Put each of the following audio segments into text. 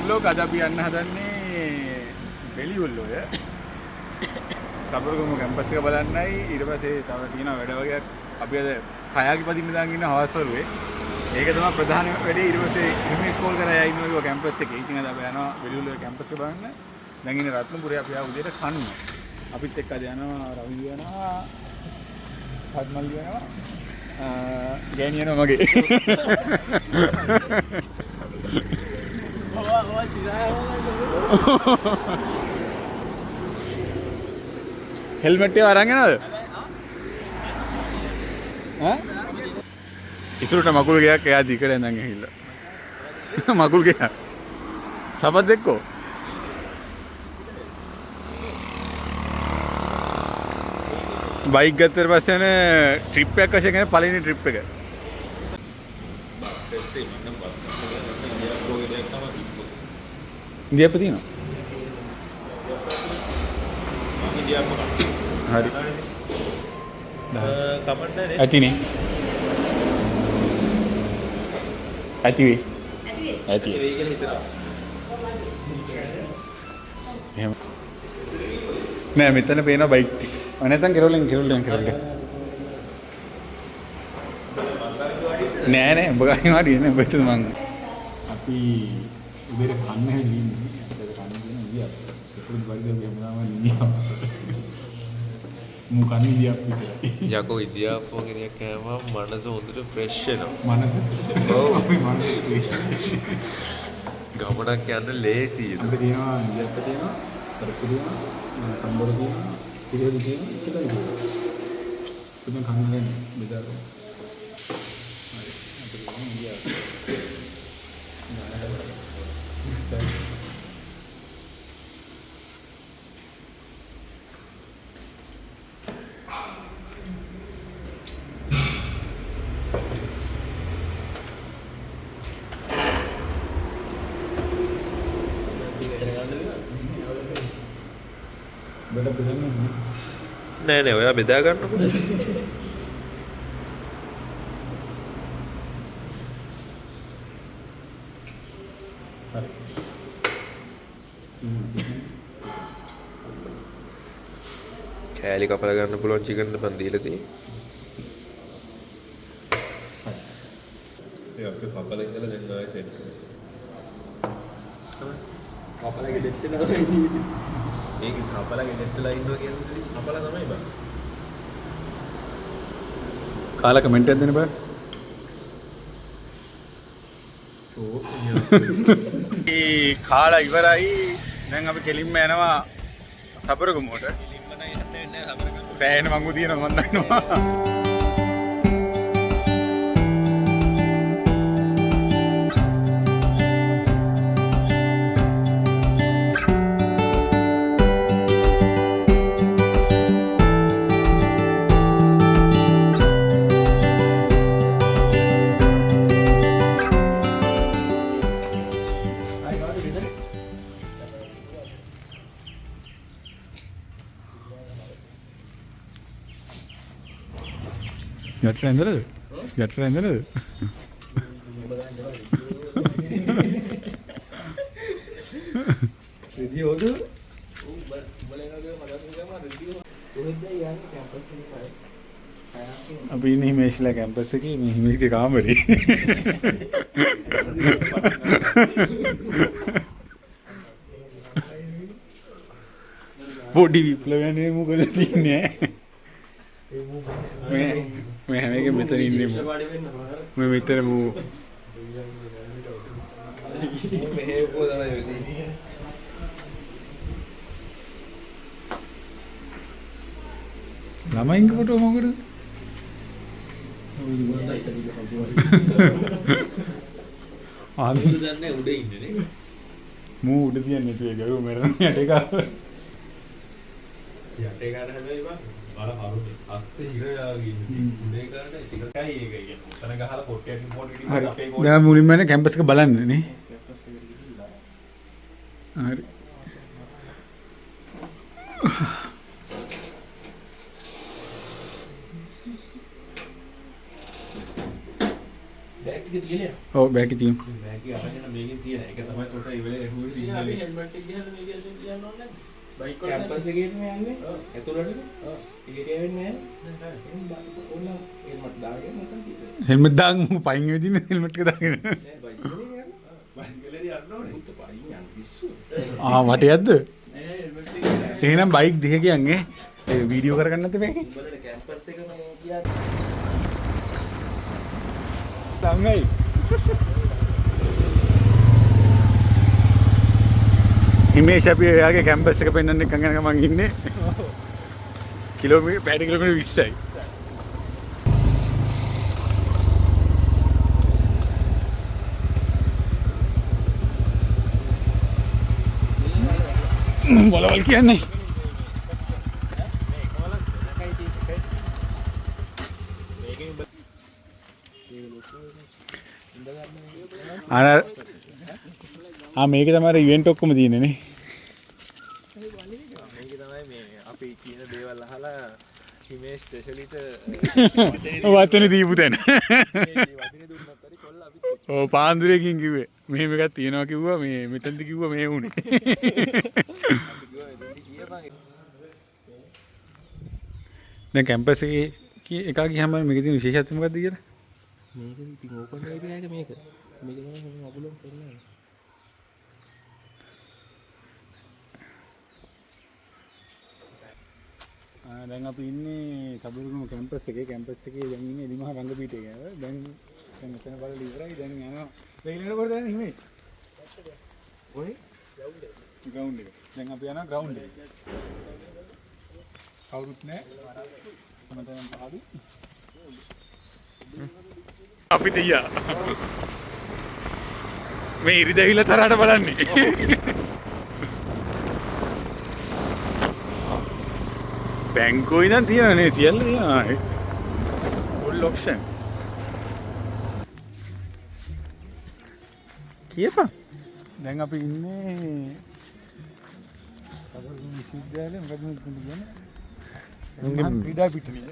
Blog අද අපි යන්න හදන්නේ බෙලිවුල්ලෝය. සබරගමු කැම්පස් එක බලන්නයි. ඊට පස්සේ තව තියෙනවා වැඩ වගේක්. අපි අද කයාගි පදින්න දාන් ඉන්න හවස්වරුවේ. ඒක තමයි ප්‍රධාන වැඩේ. ඊට පස්සේ හිමිස් කෝල් කරලා ඉන්නවා කැම්පස් එකේ. ඉතින් අද අපි යනවා බෙලිවුල්ලෝය කැම්පස් එක බලන්න. දැන් ඉන්නේ රත්නපුරේ අපි ආව උදේට කන්න. අපිත් එක්ක අද යනවා රවි යනවා. සත්මල් යනවා. ගෑනියනවා මගේ. හෙල්මට් එක අරන් යනවද? ඈ? ඉතුරුට මකුල් ගයක් එයා දිකට ඇඳන් ඇහිල්ලා. මකුල් ගයක්. සබත් එක්කෝ. බයික් ගත්තට පස්සේ යන ට්‍රිප් එකක් වශයෙන් යන පළවෙනි ට්‍රිප් එක. ඉන්දියාප්ප තියෙනවා. හරි. කමෙන්ට් නැහැ. ඇතිනේ. ඇති වෙයි. ඇති වෙයි කියලා හිතනවා. එහෙම. නෑ මෙතන පේන බයික් ටික. නැත්නම් කෙරෝලෙන්. නෑ ඔබ ගානේ වාඩි වෙන්නේ ඔබ හිතුව මං. අපි උදේට කන්න හැදින්නේ. අපිට කන්න දෙන ඉන්දියාව. සෙකුරුත් වරිද අපි හැමදාම ඉන්දියාව. මු කන්නේ ඉන්දියාව විතරයි. යකෝ ඉන්දියාප්පෝ කෙනෙක් කෑවම මනස හොඳට ෆ්‍රෙෂ් වෙනවා. මනස? ඔව්. අපි මනස ෆ්‍රෙෂ්. ගමනක් යන්න ලේසියි. අපිට තියෙනවා ඉන්දියාප්ප තියෙනවා. කරපු තියෙනවා. සම්බර තියෙනවා. පිළිවෙල තියෙනවා. ඉස්සෙල්ලා තියෙනවා. තුන කන්නේ බෙදාගන්න. හරි. අපිට ඉන්දියාව. නෑ ඔයා බෙදා ගන්නකො. කෑලි කපලා ගන්න පුළුවන් චිකන් එක මන් දීලා තියෙන්නේ. ඒ අපි කපලා ඉඳලා දැන් ආයෙ සෙට් කරනවා. කපලා ගෙදෙට්ට නවා ඉන්නේ. ඒක කපලා ගෙදෙට්ටලා ඉන්නවා කියන්නේ කපලා තමයි බං. කාලා කමෙන්ට් එකක් දෙන්න බෑ. ඒ කාලා ඉවරයි. දැන් අපි කෙලින්ම යනවා සබරගමුවට. කෙලින්ම නම් යන්න වෙන්නේ සබරගමුව. සෑහෙන මංගු තියෙනවා මන් දන්නවා. යටට ඇඳලාද? යටට ඇඳලාද? රෙදි හොද? අපි ඉන්නේ හිමේෂ්ලා කැම්පස් එකේ මේ හිමේෂ්ගේ කාමරේ. පොඩි විප්ලවයනේ මොකද තියන්නේ? මේ හැම එකෙම මෙතන ඉන්නේ මේ මෙතන මූ මෙහෙ පොදලා යෝදී. ළමයින්ගේ ෆොටෝ මොකටද? ආන්දු දන්නේ උඩ ඉන්නේ නේ. මූ උඩ තියන්නේ නැතුව ගරු මෙරන යට එක. යට එක හැබැයි බං අර හරුනේ අස්සේ හිර යාගෙන ඉන්නේ කාට ටිකයි ඒක කියන්නේ උතන ගහලා පොට්ටියක් පොට් එකකින් අපේ ගෝල දැන් මුලින්ම යන කැම්පස් එක බලන්න නේ කැම්පස් එකට ගිහිල්ලා හරි දැන් ටික තියෙනවා. ඔව් බෑග් එකේ තියෙන. බෑග් එක අරගෙන මේකෙන් තියෙන. ඒක තමයි තොට ඉවලේ ඇහුවේ සිංහලේ. හෙල්මට් එක ගහලා මේක ඇතුලේ තියන්න ඕනේ නැද්ද? බයික් වල කැම්පස් එකේ යන්නේ ඇතුළටද? ඔව්. ටිකට් එන්නේ නැහැ. එහෙනම් ඕන හෙල්මට් දාගෙන නැත්නම් තියෙනවා. හෙල්මට් දාන් පයින් වෙදින හෙල්මට් එක දාගෙන. නෑ බයිසිකලේ යන්නේ. බයිසිකලේදී යන්න ඕනේ. උත් පයින් යන්න පිස්සු. වටයක්ද? නෑ හෙල්මට් එක එහෙනම් බයික් දෙකකින් ඒ වීඩියෝ කරගන්න නැද්ද මේකේ? උඹලට කැම්පස් එක මේ ගියා ළඟයි. හිමේෂ් අපි එයාගේ කැම්පස් එක පෙන්වන්න එක ගමන් මං ඉන්නේ. කිලෝමීටර් 20යි. බලවල් කියන්නේ. මේක තමයි ඉවෙන්ට් ඔක්කොම තියෙන්නේ නේ. මේක තමයි මේ අපි කියන දේවල් අහලා හිමේෂ් ස්පෙෂලිට වචන දීපු තැන. වදිනේ දුන්නත් හරි කොල්ල අපි ඔව් පාන්දුරේකින් කිව්වේ. මෙහෙම එකක් තියෙනවා කිව්වා මේ මෙතනද කිව්වා මේ වුනේ. දැන් කැම්පස් එකේ එකා ගියාම මේකේ තියෙන විශේෂත්වය මොකක්ද කියලා? මේක ඉතින් ඕපන් ඒරියා එක මේක. මේක තමයි හැම අගලම පෙන්නන්නේ. දැන් අපි ඉන්නේ සබුරුගම කැම්පස් එකේ දැන් ඉන්නේ එලිමහ රංගපීඨයේ ගාව. දැන් මෙතන බලලා ඉවරයි. දැන් යනවා. වෙයිලෙන්න කොට දැන් හිමේ. ඔය ග්‍රවුන්ඩ් එක. දැන් අපි යනවා ග්‍රවුන්ඩ් එකට. කවුරුත් නැහැ. මම පාඩු. අපි තියා. මේ ඉරිදැවිල්ල තරහට බලන්නේ. බැංකුවේ ඉඳන් තියෙනනේ සියල්ල තියෙනවා. Full option. කියපන්. දැන් අපි ඉන්නේ සබරුගම විශ්වවිද්‍යාලයේ මොකද කියන්නේ? ක්‍රීඩා පිටුනිය.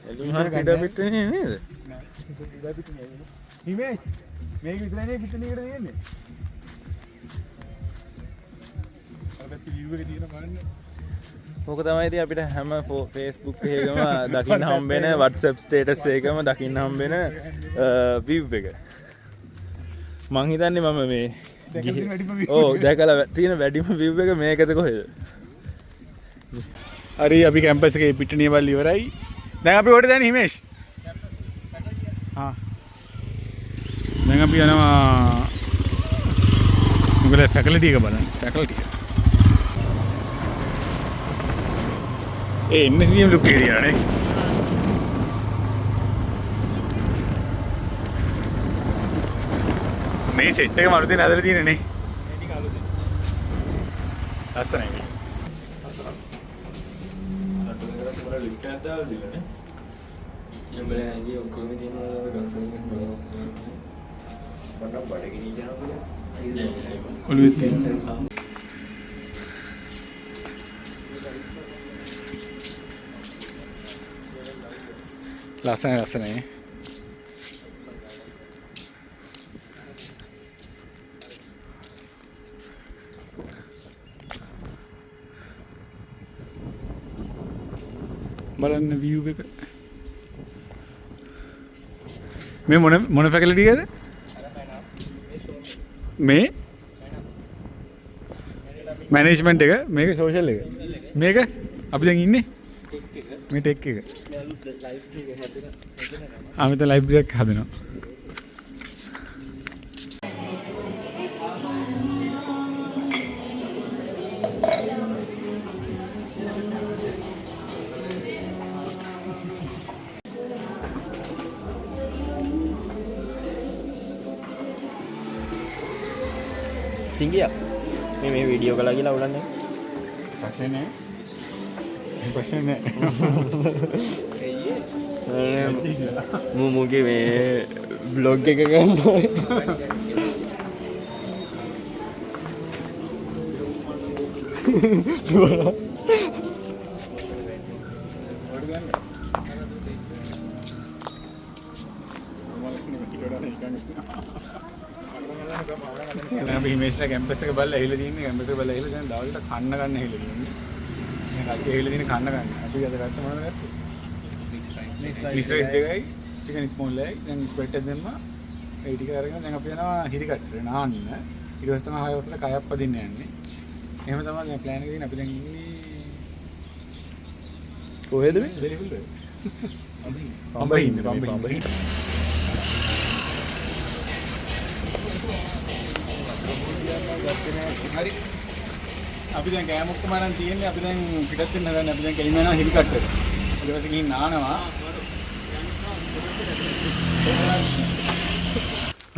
ක්‍රීඩා පිටුනිය නේද? නෑ. ක්‍රීඩා පිටුනිය. හිමේෂ් මේක විතරනේ පිටුනියකට දෙන්නේ. අපිට view එක දින බලන්න. ඕක තමයි ඉතින් අපිට හැම Facebook එකකම දකින්න හම්බෙන WhatsApp status එකකම දකින්න හම්බෙන view එක. මං හිතන්නේ මම මේ දැකලා තියෙන වැඩිම view එක මේකද කොහෙද? හරි අපි කැම්පස් එකේ පිටුනිය වල ඉවරයි. දැන් අපි උඩට දැන් හිමේෂ්. දැන් අපි යනවා මොකද ෆැකල්ටි එක බලන්න. ෆැකල්ටි එක. NSBM ලුක් එක තියෙනවානේ. මේ සෙට් එක මරුතෙන් හදලා තියෙන්නේ නේ. මේ ටික අලුතෙන්. ලස්සනයි. අර ලින්ක් එකක් දාලා දෙන්නනේ. යම්බලේ ඇගේ ඔක්කොම තියෙනවා ගස් වලින් බලනවා. මට බඩගිනි යනවා. ඔළුවේ තියෙන ලස්සනයි. බලන්න view එක. මේ මොන ෆැකල්ටි එකද? මේ මැනේජ්මන්ට් එක, මේක සෝෂල් එක. මේක අපි දැන් ඉන්නේ මේ ටෙක් එක. මෙතන ලයිබ්‍රරි එකක් හදනවා. සිංගියා මේ වීඩියෝ කළා කියලා උලන්නේ ප්‍රශ්නේ නෑ මුගේ මේ බ්ලොග් එක ගන්න ඕනේ නිමේෂ්ලා කැම්පස් එක බලලා ඇහිලා තියෙන්නේ කැම්පස් එක බලලා ඇහිලා දැන් දවල්ට කන්න ගන්න ඇහිලා තියෙන්නේ. දැන් කට්ටිය ඇහිලා තියෙන කන්න ගන්න. අපි අද ගත්ත මොනවද ගත්තේ? මික්ස් රයිස් දෙකයි චිකන් ස්මෝල් එකයි දැන් ස්ප්‍රෙඩ් එක දෙන්න ඒ ටික අරගෙන දැන් අපි යනවා හිරි කට්ටට නාන්න. ඊට පස්සේ තමයි 6 වසරේ කයක් පදින්න යන්නේ. එහෙම තමයි දැන් ප්ලෑන් එක තියෙන්නේ අපි දැන් ඉන්නේ කොහෙද මේ? වෙලිහුල්ල. පඹහින්න. හරි. අපි දැන් ගෑම ඔක්කොම අරන් තියෙන්නේ අපි දැන් පිටත් වෙන්න හදන්නේ අපි දැන් කෙලින්ම යනවා හිරි කට්ටට. ඊට පස්සේ ගිහින් නානවා.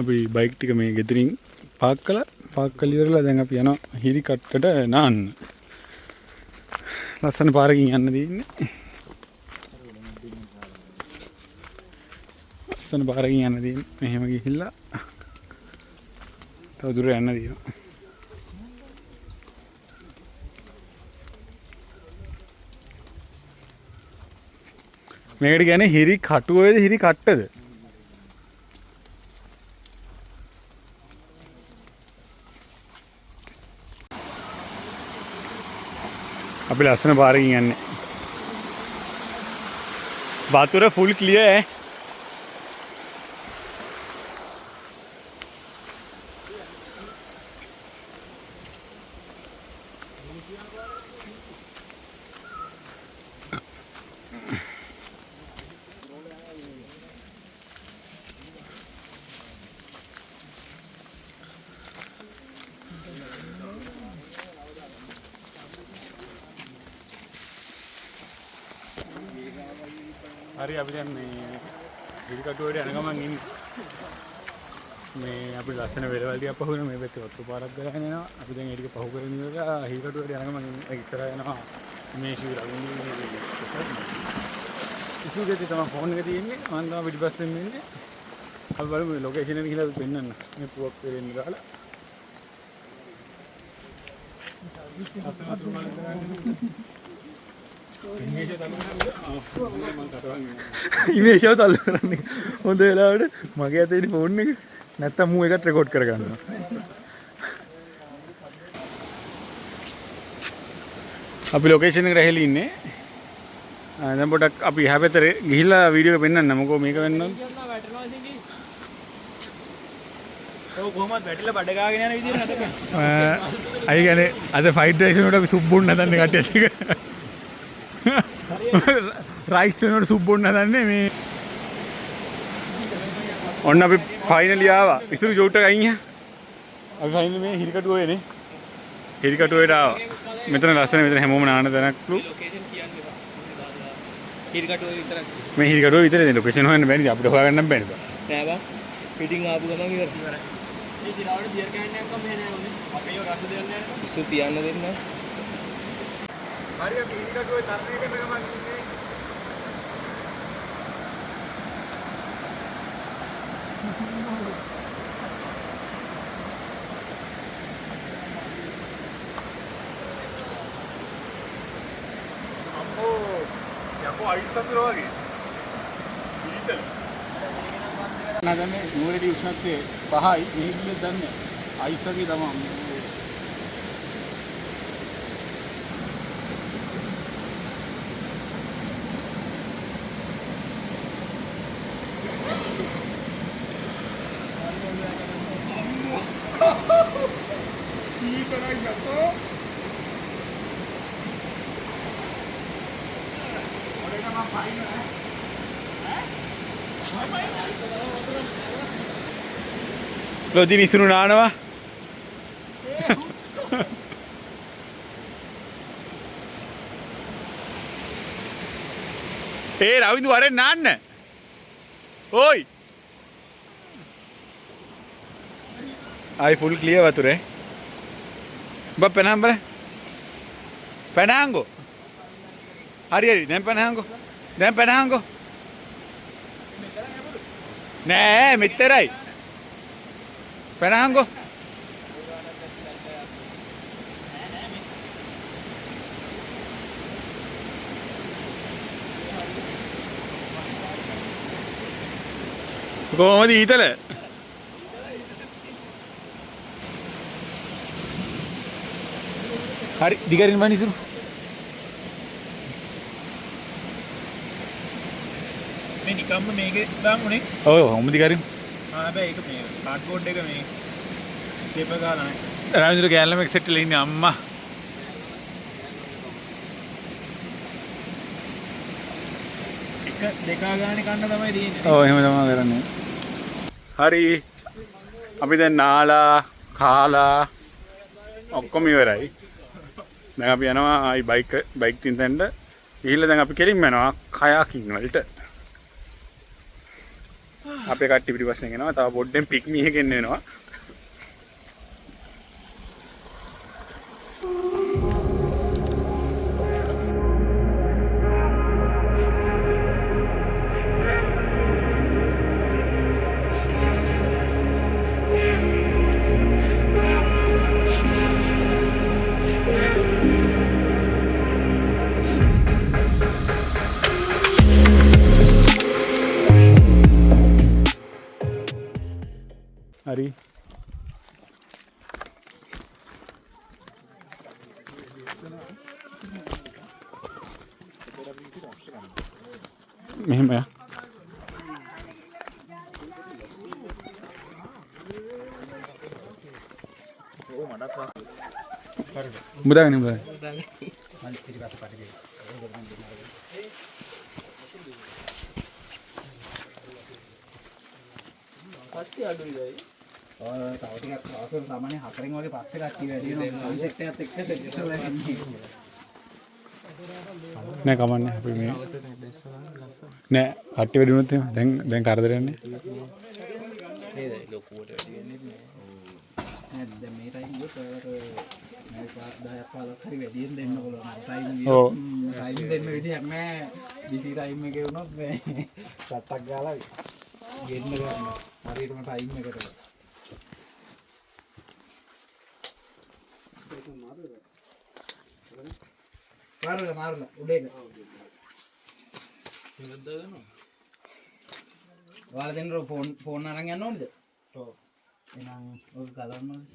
අපි බයික් ටික මේ ගෙදරින් පාක් කළා ඉවරලා දැන් අපි යනවා හිරි කට්ටට නාන්න. ලස්සන පාරකින් යන්න තියෙන්නේ. ලස්සන පාරකින් යන්න තියෙන්නේ. මෙහෙම ගිහිල්ලා තව දුර යන්න තියෙනවා. මේකට කියන්නේ හිරි කටුවේද හිරි කට්ටද? අපි ලස්සන පාරකින් යන්නේ. වතුර ෆුල් ක්ලියර් ඈ. හරි අපි දැන් මේ හිරිකටුවට යන ගමන් ඉන්නේ. මේ අපි ලස්සන වෙලවල් ටිකක් පහු වෙනවා මේ පැත්තේ වතුර පාරක් ගලගෙන යනවා. අපි දැන් ඒ ටික පහු කරගෙන ඉවරලා හිරිකටුවට යන ගමන් ඉන්නේ. ඉස්සරහ යනවා මේ ශිරගුණි ඉස්සුගේ තමයි ෆෝන් එක තියෙන්නේ. මම තමයි පිටිපස්සෙන් ඉන්නේ. අපි බලමු ලොකේෂන් එක ගිහලා පෙන්නන්න. මේ පුවක් වෙරෙන්න දාලා. ඉමේෂව තල්ලු කරන්නේ හොඳ වෙලාවට මගේ අතේ ඉන්න ෆෝන් එක නැත්තම් මූ එකත් රෙකෝඩ් කරගන්නවා. අපි ලොකේෂන් එකට ඇහිලා ඉන්නේ. දැන් පොඩක් අපි එහා පැත්තට ගිහිල්ලා වීඩියෝ එක පෙන්නන්න. මොකෝ මේක වෙන්නද? ඔව් කොහොමද වැටිලා බඩ ගාගෙන යන විදියට හදපන්. අය කියන්නේ අද ෆයිට් රයිස් වලට අපි සුප් බොන්න හදන්නේ කට්ටියත් එක. රයිස් වෙනකොට සුප් බොන්න හදන්නේ මේ. ඔන්න අපි ෆයිනලි ආවා. ඉතුරු ෂූට් එක අයින් අපි ෆයිනලි මේ හිරිකටුවේනේ. හිරිකටුවේට ආවා. මෙතන ලස්සන මෙතන හැමෝම නාන තැනක්ලු. හිරිකටුවේ විතරක්. මේ හිරිකටුවේ විතරේ ලොකේෂන් හොයන්න බෑනේ අපිට හොයාගන්න බෑනේ බා. නෑ බා. පිටින් ආපු ගමන් ඉවරයි. මේ දිරාවට බියර් කෑන්න යනකම් මෙහෙ නෑ උනේ. අපේ ඒව රස දෙන්න යනවා. ඉස්සු තියන්න දෙන්න. හරි අපි හිරිකටුවේ තරණය කරන ගමන් ඉන්නේ. අයිස් වතුර වගේ. ඉතින් නගන්නේ නුවරදී උෂ්ණත්වය 5යි මෙහෙදි දන්නේ. අයිස් වගේ තමයි. Lodi nisunu naanawa. Hey Ravindu are naanna. Oi. I full clear vature. Ba penambara. Penango. Hari then penango. Then penango. Nee, mitterai. Penango. කොහොමද ඊතල? හරි දිගරින් වань ඉසුරු. මේ නිකම්ම මේකේ දාමුනේ. ඔව් හොම දිගරින්. හැබැයි ඒක මේ කාඩ්බෝඩ් එක මේ ටේප් එක ගාලා නැහැ. රාජේන්ද්‍ර ගෑල්ලම එක් සෙට් එකේ ඉන්නේ අම්මා. එක දෙක ගානේ කන්න තමයි තියෙන්නේ. ඔව් එහෙම තමයි කරන්නේ. හරි. අපි දැන් නාලා කාලා ඔක්කොම ඉවරයි. දැන් අපි යනවා ආයි බයික් තින් තැනට. ගිහිල්ලා දැන් අපි කෙලින්ම යනවා කයාකින් වලට. අපේ කට්ටිය පිටිපස්සෙන් එනවා. තව පොඩ්ඩෙන් පික්මි එකෙන් එනවා. හරි මෙහෙම යා මුදාගෙන කට්ටිය අඩුයි දැයි. තව ටිකක් අවසර සාමාන්‍ය 4න් වගේ පස්සේ කට්ටිය වැඩි වෙනවා. කන්සෙප්ට් එකත් එක්ක සෙට් වෙලා ඉන්නේ. නෑ කමන්නේ අපි මේ නෑ කට්ටිය වැඩි වුණොත් එහෙම දැන් කරදර යන්නේ නේද ලොකුවට වැඩි වෙන්නේ නෑ දැන් මේ ටයිම් එක මේ 10ක් 15ක් හරි වැඩියෙන් දෙන්න ඕන ටයිම් ඔව් ටයිම් දෙන්න විදිහක් නෑ බිසි ටයිම් එකේ වුණොත් මේ සට්ටක් ගාලා ගෙන්න ගන්න හරියටම ටයිම් එකට මාරුලා උඩේක ඔයාලා දෙන්න ෆෝන් අරන් යන්න ඕනද? ඔව් එහෙනම් ඔය ගලවන්න ඕනේ.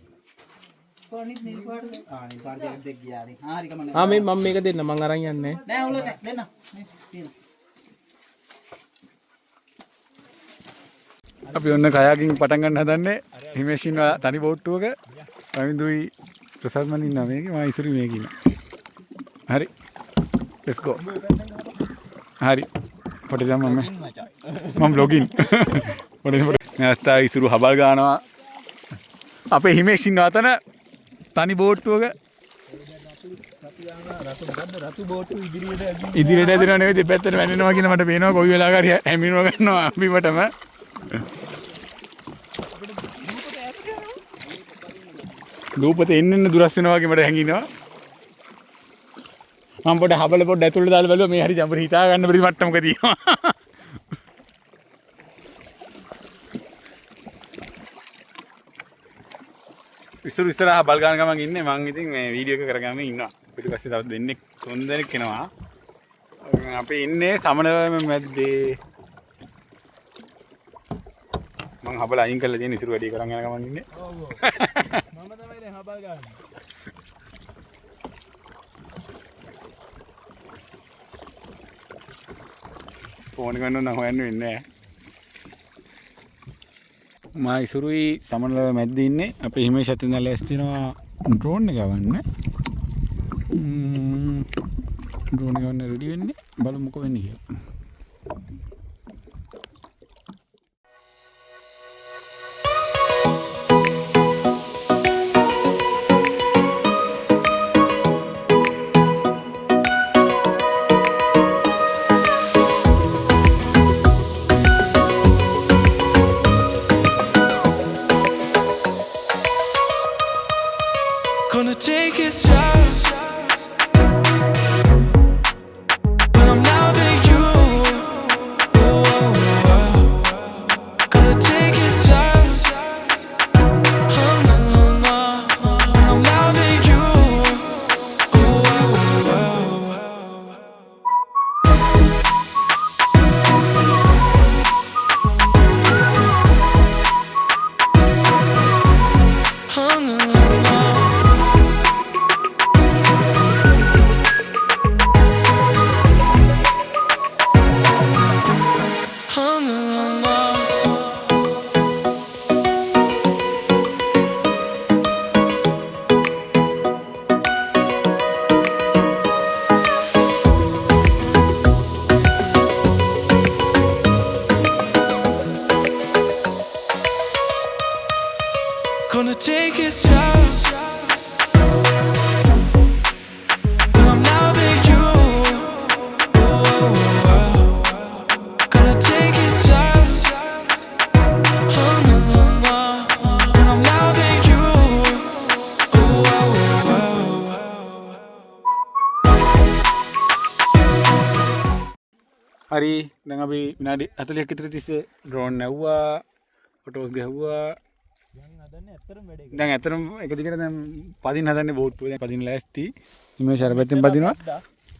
කොහොනිත් නේ පාඩද? නිල් පාඩ දෙක ගියානේ. හරි කමන්නේ. මේ මම මේක දෙන්න මං අරන් යන්නේ නෑ උලට දෙන්න. මේ තියෙන. අපි ඔන්න කයාකින් පටන් ගන්න හදන්නේ හිමේෂින් තනි බෝට්ටුවක රවින්දුයි ප්‍රසාද් මන් ඉන්නවා මේකේ මම ඉසුරු මේකේ ඉන්නවා හරි let's go හරි පොඩි දැන් මම ලොගින් පොඩි නැස්තා ඉසුරු හබල් ගන්නවා අපේ හිමේෂින් අතන තනි බෝට්ටුවක රතු බෝට්ටු ඉදිරියට ඇදෙනව නෙවෙයි දෙපැත්තට වැනෙනවා කියන මට පේනවා කොයි වෙලාවක හරි හැමිනව ගන්නවා බිමටම දූපතේ එන්න දුරස් වෙනවා වගේ මට හැංගිනවා මම පොඩ හබල පොඩ ඇතුළට දාලා බැලුවා මේ හරි ජඹර හිතා ගන්න බැරි මට්ටමක තියෙනවා ඉස්සරහා බල් ගන්න ගමන් ඉන්නේ මම ඉතින් මේ වීඩියෝ එක කරගන්න ඉන්නවා පිටිපස්සේ තව දෙන්නෙක් තුන් දෙනෙක් එනවා අපි ඉන්නේ සමනලම මැද්දේ මං හබල අයින් කරලා තියෙන ඉසුරු වැඩි කරන් යන ගමන් ඉන්නේ ඔව් ඔව් මම තමයි දැන් හබල් ගන්න ෆෝන් එක නම් හොයන්න වෙන්නේ නැහැ මා ඉසුරුයි සමනල මැද්දේ ඉන්නේ අපේ හිමේෂ් අතින් දැන් ලෑස්ති වෙනවා ඩ්‍රෝන් එක ගන්න ඩ්‍රෝන් එක ගන්න රෙඩි වෙන්නේ බලමු මොකෝ වෙන්නේ කියලා Gonna take it slow when I'm loving you. Gonna take it slow. No, no, no. When I'm loving you. No, no, no. හරි දැන් අපි විනාඩි 40ක් විතර තිස්සේ ඩ්‍රෝන් නැව්වා ෆොටෝස් ගැහුවා දැන් ඇත්තටම එක දිගට දැන් පදින්න හදන්නේ බෝට්ටුව දැන් පදින්න ලෑස්ති මේ ශරපැත්තෙන් පදිනවා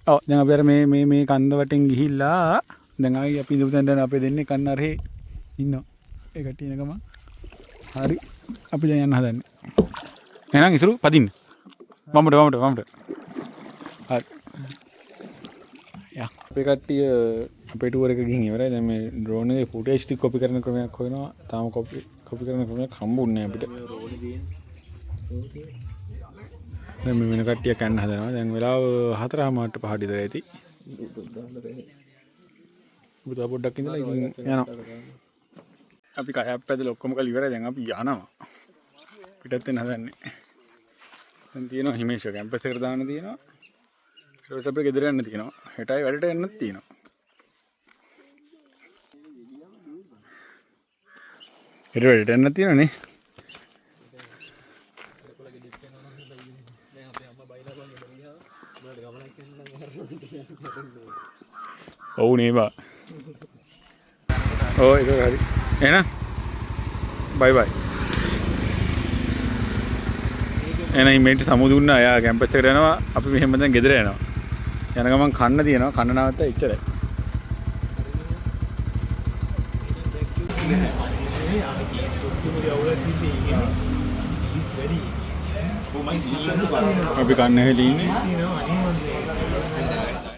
ඔව් දැන් අපි අර මේ කන්ද වටෙන් ගිහිල්ලා දැන් ආයි අපි ඉඳුතෙන් දැන් අපේ දෙන්නේ කන්න අරහේ ඉන්නවා ඒ කට්ටිය එනකම හරි අපි දැන් යන්න හදන්නේ එහෙනම් ඉසුරු පදින්න වම්මට හරි යා අපේ කට්ටිය අපේ ටුවර් එක ගිහින් ඉවරයි දැන් මේ ඩ්‍රෝන් එකේ ෆුටේජ් ටික කොපි කරන ක්‍රමයක් හොයනවා තාම කොපි කරන ක්‍රමයක් හම්බුන්නේ නැහැ අපිට දැන් මේ වෙන කට්ටියක් යන්න හදනවා දැන් වෙලාව 4:00ට 5ට විතර ඇති බුතා පොඩ්ඩක් ඉඳලා ඉතින් යනවා අපි කයක් පැදලා ඔක්කොම කරලා ඉවරයි දැන් අපි යනවා පිටත් වෙන්න හදන්නේ දැන් තියෙනවා හිමේෂ කැම්පස් එකට දාන්න තියෙනවා ඊට පස්සේ අපිට ගෙදර යන්න තියෙනවා හෙටයි වැඩට යන්නත් තියෙනවා හෙට වැඩට යන්නත් තියෙනවනේ ඔව් නේ බා ඔව් ඒක හරි එහෙනම් බයි බයි එහෙනම් මේට සමුදුන්නා යා කැම්පස් එකට යනවා අපි මෙහෙම දැන් ගෙදර යනවා යන ගමන් කන්න තියෙනවා කන්න නැවත්තා ඉච්චරයි අපි කන්න හැලී ඉන්නේ